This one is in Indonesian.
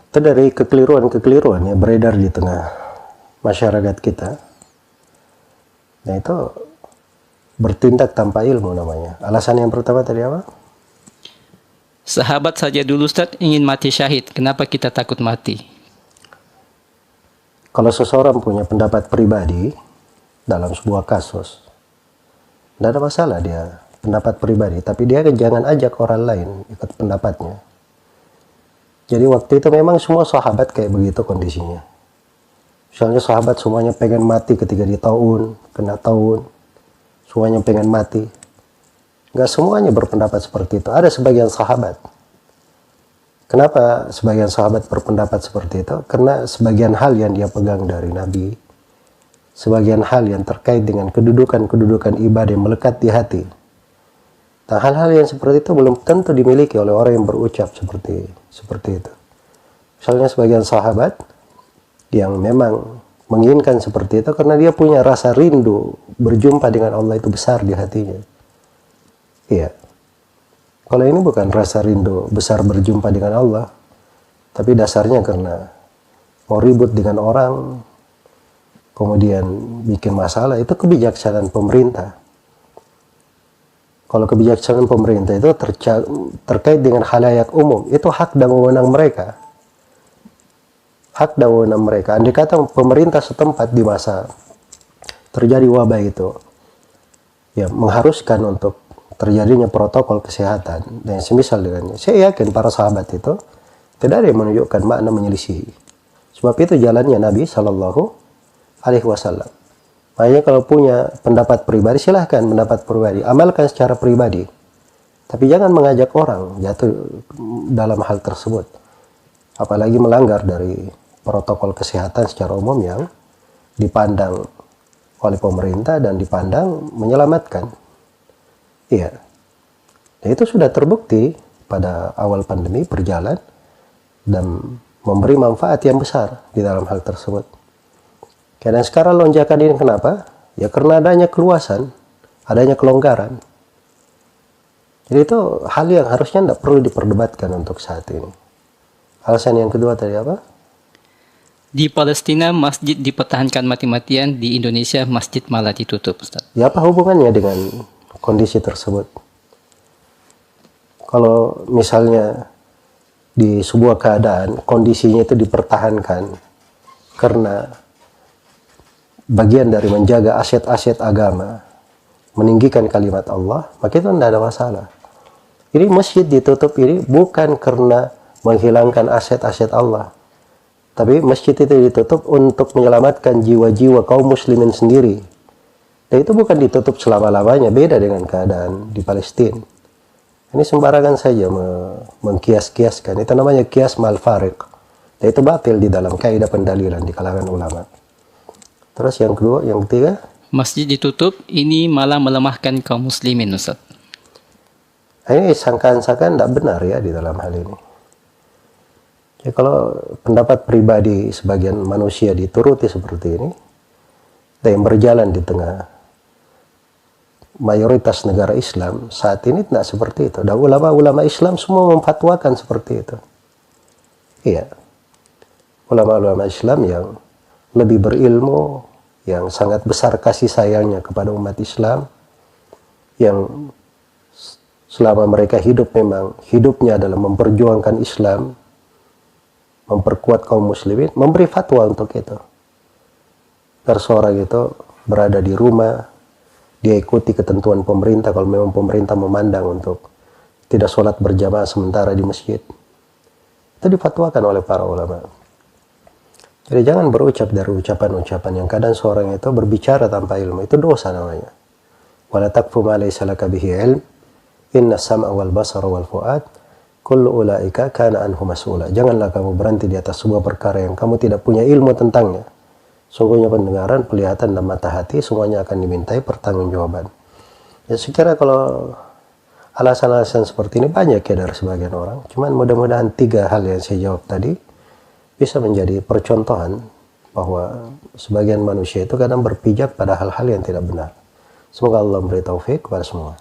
Itu dari kekeliruan-kekeliruan yang beredar di tengah masyarakat kita. Nah itu bertindak tanpa ilmu namanya. Alasan yang pertama tadi apa? Sahabat saja dulu Ustaz ingin mati syahid. Kenapa kita takut mati? Kalau seseorang punya pendapat pribadi dalam sebuah kasus, tidak ada masalah dia pendapat pribadi, tapi dia jangan ajak orang lain ikut pendapatnya. Jadi waktu itu memang semua sahabat kayak begitu kondisinya. Misalnya sahabat semuanya pengen mati ketika di taun, kena taun, semuanya pengen mati. Nggak semuanya berpendapat seperti itu. Ada sebagian sahabat. Kenapa sebagian sahabat berpendapat seperti itu? Karena sebagian hal yang dia pegang dari Nabi, sebagian hal yang terkait dengan kedudukan-kedudukan ibadah yang melekat di hati. Nah, hal-hal yang seperti itu belum tentu dimiliki oleh orang yang berucap seperti itu. Misalnya sebagian sahabat yang memang menginginkan seperti itu karena dia punya rasa rindu berjumpa dengan Allah itu besar di hatinya. Iya. Kalau ini bukan rasa rindu besar berjumpa dengan Allah, tapi dasarnya karena mau ribut dengan orang, kemudian bikin masalah, itu kebijaksanaan pemerintah. Kalau kebijaksanaan pemerintah itu terkait dengan khalayak umum, itu hak dan wewenang mereka. Hak dan wewenang mereka. Andai kata pemerintah setempat di masa terjadi wabah itu, ya mengharuskan untuk terjadinya protokol kesehatan dan semisal dengannya. Saya yakin para sahabat itu tidak ada yang menunjukkan makna menyelisihi. Sebab itu jalannya Nabi SAW. Makanya kalau punya pendapat pribadi, silahkan pendapat pribadi, amalkan secara pribadi. Tapi jangan mengajak orang jatuh dalam hal tersebut. Apalagi melanggar dari protokol kesehatan secara umum yang dipandang oleh pemerintah dan dipandang menyelamatkan. Iya. Dan itu sudah terbukti pada awal pandemi berjalan dan memberi manfaat yang besar di dalam hal tersebut. Dan sekarang lonjakan ini kenapa? Ya karena adanya keluasan, adanya kelonggaran. Jadi itu hal yang harusnya tidak perlu diperdebatkan untuk saat ini. Alasan yang kedua tadi apa? Di Palestina masjid dipertahankan mati-matian, di Indonesia masjid malah ditutup Ustaz. Ya apa hubungannya dengan kondisi tersebut? Kalau misalnya di sebuah keadaan kondisinya itu dipertahankan karena bagian dari menjaga aset-aset agama, meninggikan kalimat Allah, maka itu tidak ada masalah. Ini masjid ditutup ini bukan karena menghilangkan aset-aset Allah, tapi masjid itu ditutup untuk menyelamatkan jiwa-jiwa kaum muslimin sendiri. Dan itu bukan ditutup selama-lamanya, beda dengan keadaan di Palestina. Ini sembarangan saja mengkias-kiaskan, itu namanya kias mal-fariq. Dan itu batil di dalam kaidah pendalilan di kalangan ulama. Terus yang kedua, yang ketiga? Masjid ditutup, ini malah melemahkan kaum muslimin Ustaz. Ini sangkaan-sangkaan tidak benar ya di dalam hal ini. Ya, kalau pendapat pribadi sebagian manusia dituruti seperti ini, dan yang berjalan di tengah mayoritas negara Islam saat ini tidak seperti itu. Dan ulama-ulama Islam semua memfatwakan seperti itu. Iya. Ulama-ulama Islam yang lebih berilmu, yang sangat besar kasih sayangnya kepada umat Islam, yang selama mereka hidup memang hidupnya adalah memperjuangkan Islam, memperkuat kaum muslimin, memberi fatwa untuk itu. Agar seorang itu berada di rumah, dia ikuti ketentuan pemerintah kalau memang pemerintah memandang untuk tidak sholat berjamaah sementara di masjid. Itu difatwakan oleh para ulama. Jadi jangan berucap dari ucapan-ucapan yang kadang seorang itu berbicara tanpa ilmu, itu dosa namanya. Wala taqfu ma laysa laka bihi ilm, inna sam'a wal basara wal fuad, kullu ulaika kana anhu mas'ula. Janganlah kamu berhenti di atas sebuah perkara yang kamu tidak punya ilmu tentangnya. Sungguhnya pendengaran, penglihatan, dan mata hati semuanya akan dimintai pertanggungjawaban. Ya sekira kalau alasan-alasan seperti ini banyak ya dari sebagian orang. Cuman mudah-mudahan 3 hal yang saya jawab tadi bisa menjadi percontohan bahwa sebagian manusia itu kadang berpijak pada hal-hal yang tidak benar. Semoga Allah memberi taufik kepada semua.